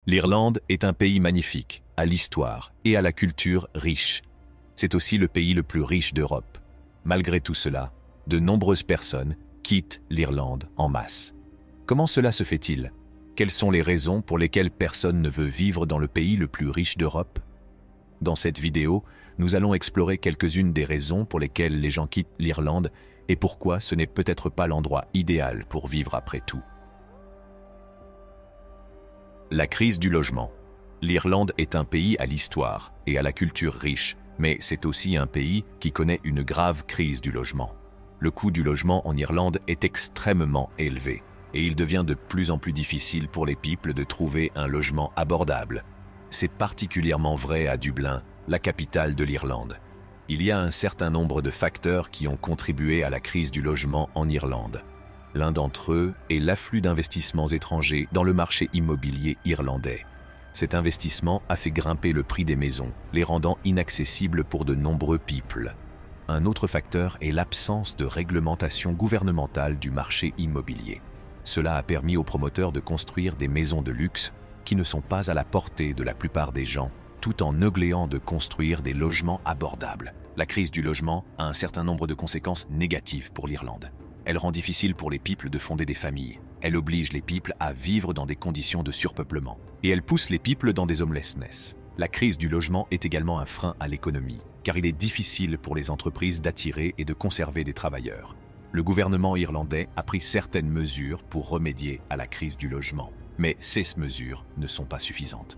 L'Irlande est un pays magnifique, à l'histoire et à la culture riche. C'est aussi le pays le plus riche d'Europe. Malgré tout cela, de nombreuses personnes quittent l'Irlande en masse. Comment cela se fait-il? Quelles sont les raisons pour lesquelles personne ne veut vivre dans le pays le plus riche d'Europe? Dans cette vidéo, nous allons explorer quelques-unes des raisons pour lesquelles les gens quittent l'Irlande et pourquoi ce n'est peut-être pas l'endroit idéal pour vivre après tout. La crise du logement. L'Irlande est un pays à l'histoire et à la culture riche, mais c'est aussi un pays qui connaît une grave crise du logement. Le coût du logement en Irlande est extrêmement élevé et il devient de plus en plus difficile pour les people de trouver un logement abordable. C'est particulièrement vrai à Dublin, la capitale de l'Irlande. Il y a un certain nombre de facteurs qui ont contribué à la crise du logement en Irlande. L'un d'entre eux est l'afflux d'investissements étrangers dans le marché immobilier irlandais. Cet investissement a fait grimper le prix des maisons, les rendant inaccessibles pour de nombreux people. Un autre facteur est l'absence de réglementation gouvernementale du marché immobilier. Cela a permis aux promoteurs de construire des maisons de luxe qui ne sont pas à la portée de la plupart des gens, tout en négligant de construire des logements abordables. La crise du logement a un certain nombre de conséquences négatives pour l'Irlande. Elle rend difficile pour les people de fonder des familles. Elle oblige les people à vivre dans des conditions de surpeuplement. Et elle pousse les people dans des homelessness. La crise du logement est également un frein à l'économie, car il est difficile pour les entreprises d'attirer et de conserver des travailleurs. Le gouvernement irlandais a pris certaines mesures pour remédier à la crise du logement, mais ces mesures ne sont pas suffisantes.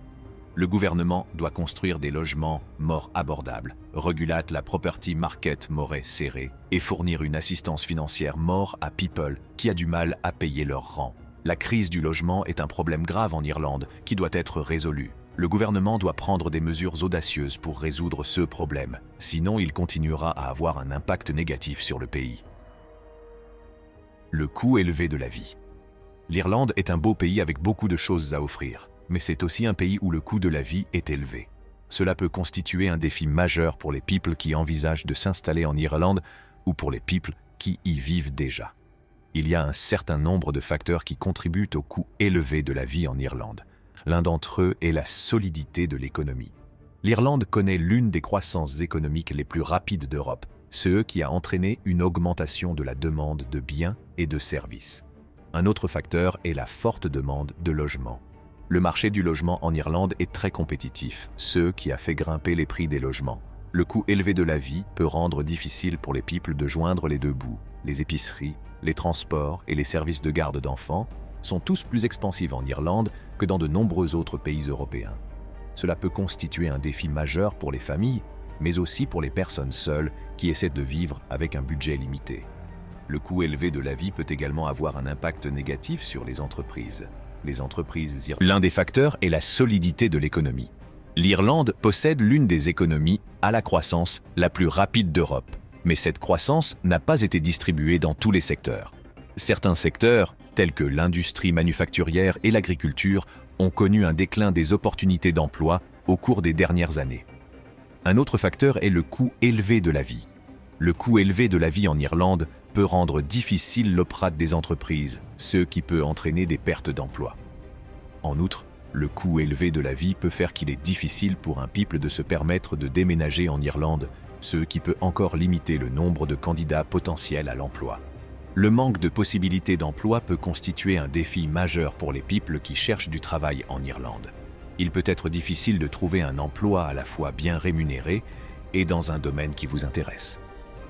Le gouvernement doit construire des logements more abordables, réguler la property market more serré et fournir une assistance financière more à people qui a du mal à payer leur rent. La crise du logement est un problème grave en Irlande qui doit être résolu. Le gouvernement doit prendre des mesures audacieuses pour résoudre ce problème, sinon il continuera à avoir un impact négatif sur le pays. Le coût élevé de la vie. L'Irlande est un beau pays avec beaucoup de choses à offrir, mais c'est aussi un pays où le coût de la vie est élevé. Cela peut constituer un défi majeur pour les people qui envisagent de s'installer en Irlande ou pour les people qui y vivent déjà. Il y a un certain nombre de facteurs qui contribuent au coût élevé de la vie en Irlande. L'un d'entre eux est la solidité de l'économie. L'Irlande connaît l'une des croissances économiques les plus rapides d'Europe, ce qui a entraîné une augmentation de la demande de biens et de services. Un autre facteur est la forte demande de logements. Le marché du logement en Irlande est très compétitif, ce qui a fait grimper les prix des logements. Le coût élevé de la vie peut rendre difficile pour les people de joindre les deux bouts. Les épiceries, les transports et les services de garde d'enfants sont tous plus expansifs en Irlande que dans de nombreux autres pays européens. Cela peut constituer un défi majeur pour les familles, mais aussi pour les personnes seules qui essaient de vivre avec un budget limité. Le coût élevé de la vie peut également avoir un impact négatif sur les entreprises. L'un des facteurs est la solidité de l'économie. L'Irlande possède l'une des économies à la croissance la plus rapide d'Europe, mais cette croissance n'a pas été distribuée dans tous les secteurs. Certains secteurs, tels que l'industrie manufacturière et l'agriculture, ont connu un déclin des opportunités d'emploi au cours des dernières années. Un autre facteur est le coût élevé de la vie. Le coût élevé de la vie en Irlande peut rendre difficile l'opérate des entreprises, ce qui peut entraîner des pertes d'emploi. En outre, le coût élevé de la vie peut faire qu'il est difficile pour un people de se permettre de déménager en Irlande, ce qui peut encore limiter le nombre de candidats potentiels à l'emploi. Le manque de possibilités d'emploi peut constituer un défi majeur pour les people qui cherchent du travail en Irlande. Il peut être difficile de trouver un emploi à la fois bien rémunéré et dans un domaine qui vous intéresse.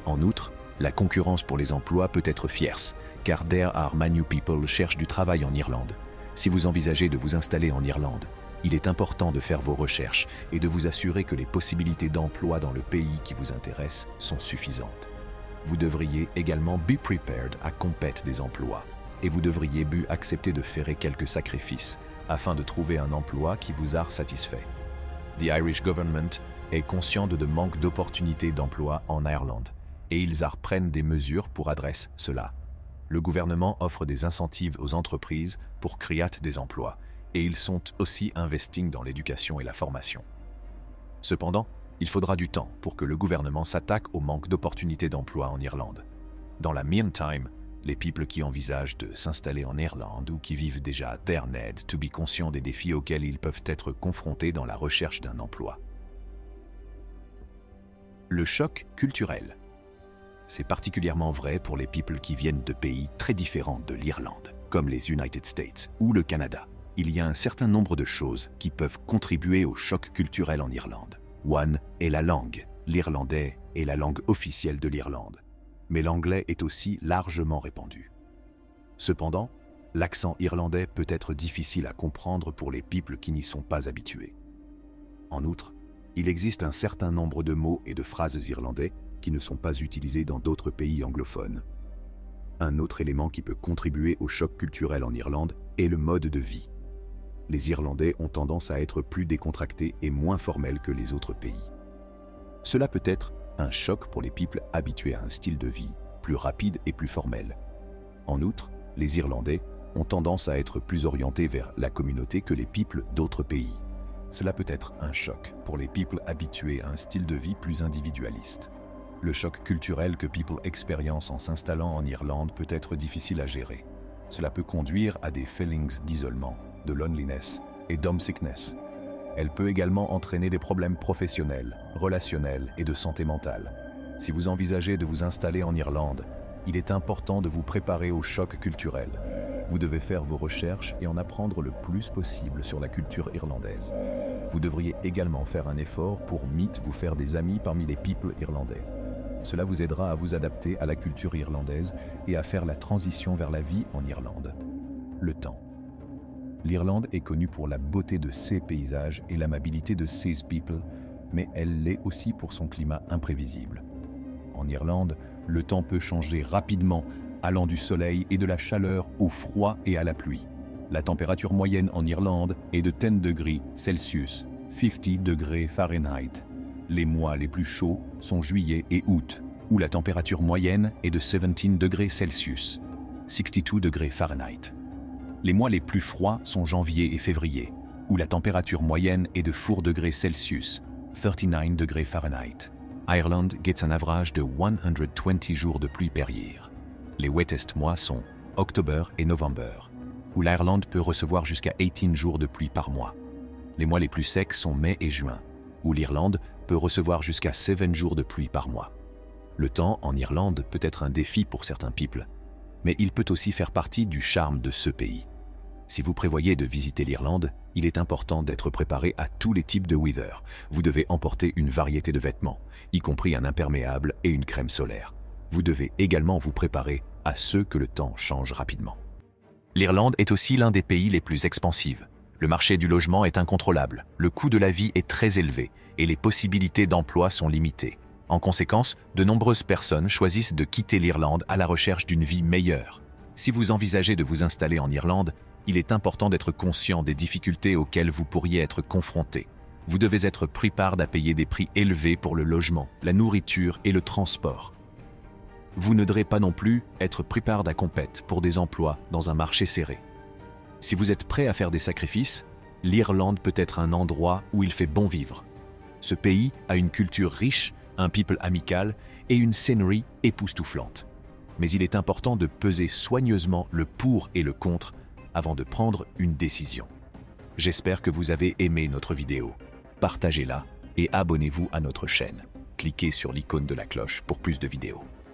En outre, la concurrence pour les emplois peut être fierce, car there are many people cherchent du travail en Irlande. Si vous envisagez de vous installer en Irlande, il est important de faire vos recherches et de vous assurer que les possibilités d'emploi dans le pays qui vous intéresse sont suffisantes. Vous devriez également be prepared à compéter des emplois et vous devriez accepter de faire quelques sacrifices afin de trouver un emploi qui vous a satisfait. The Irish government est conscient de manque d'opportunités d'emploi en Irlande et ils prennent des mesures pour adresser cela. Le gouvernement offre des incentives aux entreprises pour créer des emplois et ils sont aussi investis dans l'éducation et la formation. Cependant, il faudra du temps pour que le gouvernement s'attaque au manque d'opportunités d'emploi en Irlande. Dans la meantime, Les peuples qui envisagent de s'installer en Irlande ou qui vivent déjà there need to be conscients des défis auxquels ils peuvent être confrontés dans la recherche d'un emploi. Le choc culturel. C'est particulièrement vrai pour les peuples qui viennent de pays très différents de l'Irlande, comme les United States ou le Canada. Il y a un certain nombre de choses qui peuvent contribuer au choc culturel en Irlande. One est la langue. L'irlandais est la langue officielle de l'Irlande. Mais l'anglais est aussi largement répandu. Cependant, l'accent irlandais peut être difficile à comprendre pour les peuples qui n'y sont pas habitués. En outre, il existe un certain nombre de mots et de phrases irlandais qui ne sont pas utilisés dans d'autres pays anglophones. Un autre élément qui peut contribuer au choc culturel en Irlande est le mode de vie. Les Irlandais ont tendance à être plus décontractés et moins formels que les autres pays. Cela peut être un choc pour les peuples habitués à un style de vie plus rapide et plus formel. En outre, les Irlandais ont tendance à être plus orientés vers la communauté que les peuples d'autres pays. Cela peut être un choc pour les peuples habitués à un style de vie plus individualiste. Le choc culturel que people expérience en s'installant en Irlande peut être difficile à gérer. Cela peut conduire à des feelings d'isolement, de loneliness et d'homesickness. Elle peut également entraîner des problèmes professionnels, relationnels et de santé mentale. Si vous envisagez de vous installer en Irlande, il est important de vous préparer au choc culturel. Vous devez faire vos recherches et en apprendre le plus possible sur la culture irlandaise. Vous devriez également faire un effort pour vous faire des amis parmi les peuples irlandais. Cela vous aidera à vous adapter à la culture irlandaise et à faire la transition vers la vie en Irlande. Le temps. L'Irlande est connue pour la beauté de ses paysages et l'amabilité de ses peuples, mais elle l'est aussi pour son climat imprévisible. En Irlande, le temps peut changer rapidement, allant du soleil et de la chaleur au froid et à la pluie. La température moyenne en Irlande est de 10 degrés Celsius, 50 degrés Fahrenheit. Les mois les plus chauds sont juillet et août, où la température moyenne est de 17 degrés Celsius, 62 degrés Fahrenheit. Les mois les plus froids sont janvier et février, où la température moyenne est de 4 degrés Celsius, 39 degrés Fahrenheit. Ireland gets un average de 120 jours de pluie per year. Les wettest mois sont octobre et novembre, où l'Irlande peut recevoir jusqu'à 18 jours de pluie par mois. Les mois les plus secs sont mai et juin, où l'Irlande peut recevoir jusqu'à 7 jours de pluie par mois. Le temps en Irlande peut être un défi pour certains peuples, mais il peut aussi faire partie du charme de ce pays. Si vous prévoyez de visiter l'Irlande, il est important d'être préparé à tous les types de weather. Vous devez emporter une variété de vêtements, y compris un imperméable et une crème solaire. Vous devez également vous préparer à ce que le temps change rapidement. L'Irlande est aussi l'un des pays les plus expansifs. Le marché du logement est incontrôlable, le coût de la vie est très élevé et les possibilités d'emploi sont limitées. En conséquence, de nombreuses personnes choisissent de quitter l'Irlande à la recherche d'une vie meilleure. Si vous envisagez de vous installer en Irlande, il est important d'être conscient des difficultés auxquelles vous pourriez être confronté. Vous devez être préparé à payer des prix élevés pour le logement, la nourriture et le transport. Vous ne devrez pas non plus être préparé à compétir pour des emplois dans un marché serré. Si vous êtes prêt à faire des sacrifices, l'Irlande peut être un endroit où il fait bon vivre. Ce pays a une culture riche, un people amical et une scenery époustouflante. Mais il est important de peser soigneusement le pour et le contre avant de prendre une décision. J'espère que vous avez aimé notre vidéo. Partagez-la et abonnez-vous à notre chaîne. Cliquez sur l'icône de la cloche pour plus de vidéos.